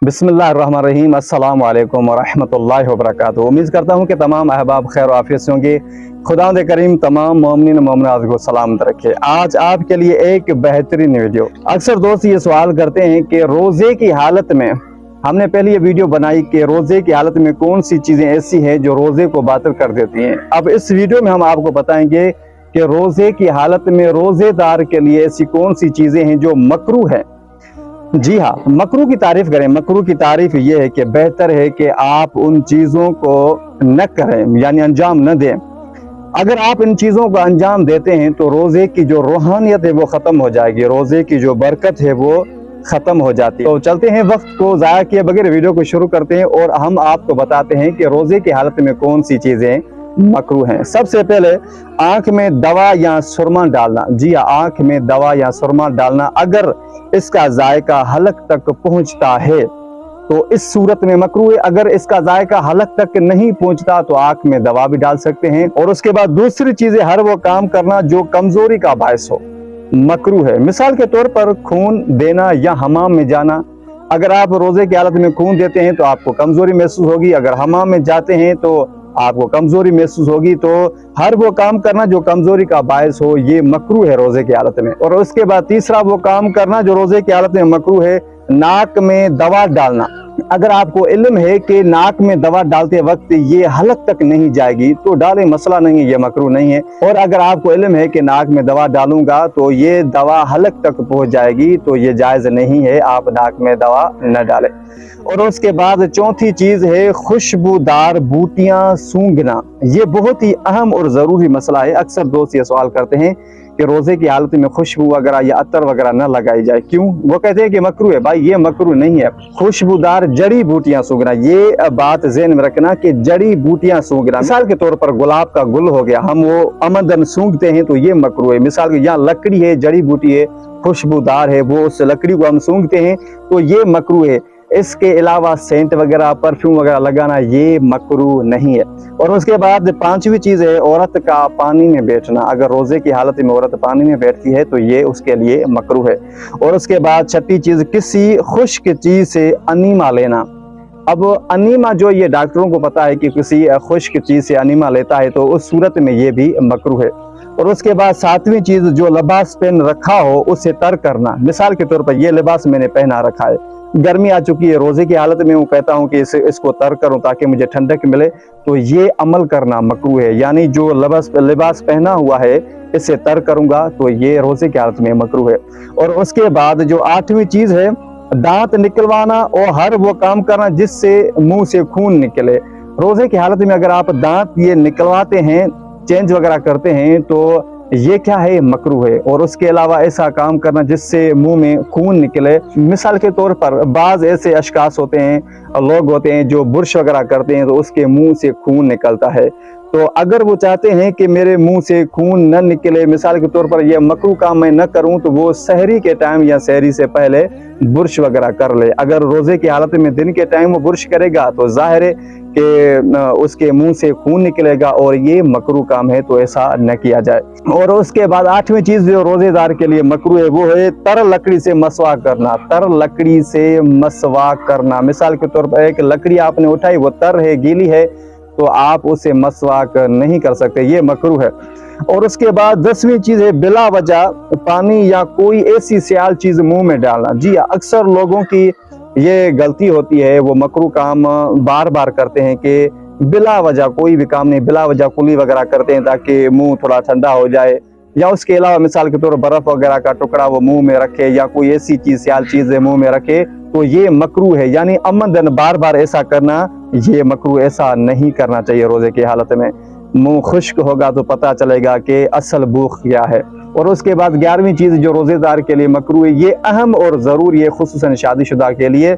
बिस्मिल्लाहिर्रहमानिर्रहीम, अस्सलाम वालेकुम वरहमतुल्लाहि वबरकातुहू। उम्मीद करता हूँ कि तमाम अहबाब खैर और आफियत से होंगे। खुदावंद करीम तमाम मोमिन मोमिनात को सलामत रखे। आज आपके लिए एक बेहतरीन वीडियो। अक्सर दोस्त ये सवाल करते हैं कि रोज़े की हालत में, हमने पहले ये वीडियो बनाई कि रोज़े की हालत में कौन सी चीज़ें ऐसी हैं जो रोज़े को बातिल कर देती हैं। अब इस वीडियो में हम आपको बताएंगे कि रोज़े की हालत में रोज़ेदार के लिए ऐसी कौन सी चीज़ें हैं जो मकरूह है। जी हाँ, मकरूह की तारीफ करें। मकरूह की तारीफ ये है कि बेहतर है कि आप उन चीज़ों को न करें, यानी अंजाम न दें। अगर आप इन चीज़ों को अंजाम देते हैं तो रोज़े की जो रूहानियत है वो ख़त्म हो जाएगी, रोज़े की जो बरकत है वो ख़त्म हो जाती है। तो चलते हैं, वक्त को ज़ाया किए बगैर वीडियो को शुरू करते हैं और हम आपको बताते हैं कि रोज़े की हालत में कौन सी चीज़ें मकरूह हैं। सबसे पहले आंख में दवा या सुरमा डालना। जी हाँ, आंख में दवा या सुरमा डालना अगर इसका जायका हलक तक पहुंचता है तो इस सूरत में मकरूह है। अगर इसका जायका हलक तक नहीं पहुंचता तो आंख में दवा भी डाल सकते हैं। और उसके बाद दूसरी चीजें, हर वो काम करना जो कमजोरी का बायस हो, मकरूह है। मिसाल के तौर पर खून देना या हमाम में जाना। अगर आप रोजे की हालत में खून देते हैं तो आपको कमजोरी महसूस होगी, अगर हमाम में जाते हैं तो आपको कमजोरी महसूस होगी। तो हर वो काम करना जो कमजोरी का बायस हो, ये मकरूह है रोजे की हालत में। और उसके बाद तीसरा वो काम करना जो रोजे की हालत में मकरूह है, नाक में दवा डालना। अगर आपको इल्म है कि नाक में दवा डालते वक्त ये हलक तक नहीं जाएगी तो डालें, मसला नहीं है, ये मकरूह नहीं है। और अगर आपको इल्म है कि नाक में दवा डालूंगा तो ये दवा हलक तक पहुंच जाएगी तो ये जायज नहीं है, आप नाक में दवा न डालें। और उसके बाद चौथी चीज है खुशबूदार बूटियां सूंघना। ये बहुत ही अहम और जरूरी मसला है। अक्सर दोस्त ये सवाल करते हैं कि रोजे की हालत में खुशबू वगैरह या अतर वगैरह न लगाई जाए, क्यों? वो कहते हैं कि मकरूह है। भाई ये मकरूह नहीं है। खुशबूदार जड़ी बूटियां सूंघना, ये बात ज़हन में रखना कि जड़ी बूटियां सूंघना। मिसाल के तौर पर गुलाब का गुल हो गया, हम वो आमदन सूंघते हैं तो ये मकरूह है। मिसाल के यहाँ लकड़ी है, जड़ी बूटी है, खुशबूदार है, वो उस लकड़ी को हम सूंघते हैं तो ये मकरूह है। इसके अलावा सेंट वगैरह, परफ्यूम वगैरह लगाना ये मकरूह नहीं है। और उसके बाद पांचवी चीज है औरत का पानी में बैठना। अगर रोजे की हालत में औरत पानी में बैठती है तो ये उसके लिए मकरूह है। और उसके बाद छठी चीज, किसी खुश्क चीज से अनीमा लेना। अब अनीमा जो, ये डॉक्टरों को पता है कि किसी खुश्क चीज से अनीमा लेता है तो उस सूरत में ये भी मकरूह है। और उसके बाद सातवीं चीज, जो लिबास पहन रखा हो उसे तर्क करना। मिसाल के तौर पर ये लिबास मैंने पहना रखा है, गर्मी आ चुकी है, रोजे की हालत में वो कहता हूँ कि इसको तर्क करूँ ताकि मुझे ठंडक मिले, तो ये अमल करना मकरूह है। यानी जो लिबास पहना हुआ है इसे तर्क करूंगा तो ये रोजे की हालत में मकरूह है। और उसके बाद जो आठवीं चीज है, दांत निकलवाना और हर वो काम करना जिससे मुंह से खून निकले। रोजे की हालत में अगर आप दांत ये निकलवाते हैं, चेंज वगैरह करते हैं तो ये क्या है? मकरूह है। और उसके अलावा ऐसा काम करना जिससे मुंह में खून निकले। मिसाल के तौर पर बाज ऐसे अशखास होते हैं, लोग होते हैं जो बुर्श वगैरह करते हैं तो उसके मुंह से खून निकलता है। तो अगर वो चाहते हैं कि मेरे मुंह से खून न निकले, मिसाल के तौर पर ये मकरूह काम मैं न करूं, तो वो सहरी के टाइम या सहरी से पहले बुर्श वगैरह कर ले। अगर रोजे की हालत में दिन के टाइम वो बुर्श करेगा तो जाहिर है कि उसके मुंह से खून निकलेगा और ये मकरूह काम है, तो ऐसा न किया जाए। और उसके बाद आठवीं चीज जो रोजेदार के लिए मकरूह है वो है तर लकड़ी से मसवाक करना। तर लकड़ी से मसवाक करना, मिसाल के तौर पर एक लकड़ी आपने उठाई, वो तर है, गीली है, तो आप उसे मसवाक नहीं कर सकते, ये मकरूह है। और उसके बाद 10वीं चीज है बिला वजह पानी या कोई ऐसी सियाल चीज मुंह में डालना। जी अक्सर लोगों की ये गलती होती है, वो मकरूह काम बार बार करते हैं कि बिला वजह कोई भी काम नहीं, बिला वजह कुली वगैरह करते हैं ताकि मुंह थोड़ा ठंडा हो जाए। या उसके अलावा मिसाल के तौर पर बर्फ वगैरह का टुकड़ा वो मुंह में रखे या कोई ऐसी चीज सियाल चीजें मुंह में रखे तो ये मकरूह है। यानी अमदन बार बार ऐसा करना ये मकरूह, ऐसा नहीं करना चाहिए रोजे की हालत में। मुंह खुश्क होगा तो पता चलेगा कि असल भूख क्या है। और उसके बाद 11वीं चीज जो रोजेदार के लिए मकरूह है, ये अहम और जरूरी है, खुसूसन शादीशुदा के लिए।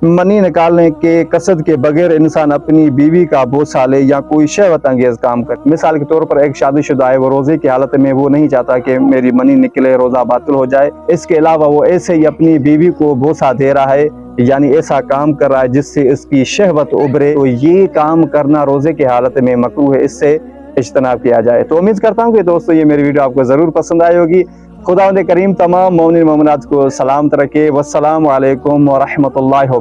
मनी निकालने के कसद के बगैर इंसान अपनी बीवी का बोसा ले या कोई शहवत अंगेज काम करे। मिसाल के तौर पर एक शादीशुदा है, वो रोजे की हालत में वो नहीं चाहता कि मेरी मनी निकले, रोजा बातिल हो जाए। इसके अलावा वो ऐसे ही अपनी बीवी को बोसा दे रहा है, यानी ऐसा काम कर रहा है जिससे इसकी शहवत उभरे, तो ये काम करना रोजे की हालत में मकरूह है, इससे इज्तनाब किया जाए। तो उम्मीद करता हूँ कि दोस्तों ये मेरी वीडियो आपको जरूर पसंद आई होगी। खुदावंद करीम तमाम मोमिन मोमिनात को सलामत रखे। वस्सलामु अलैकुम व रहमतुल्लाहि व बरकातहू।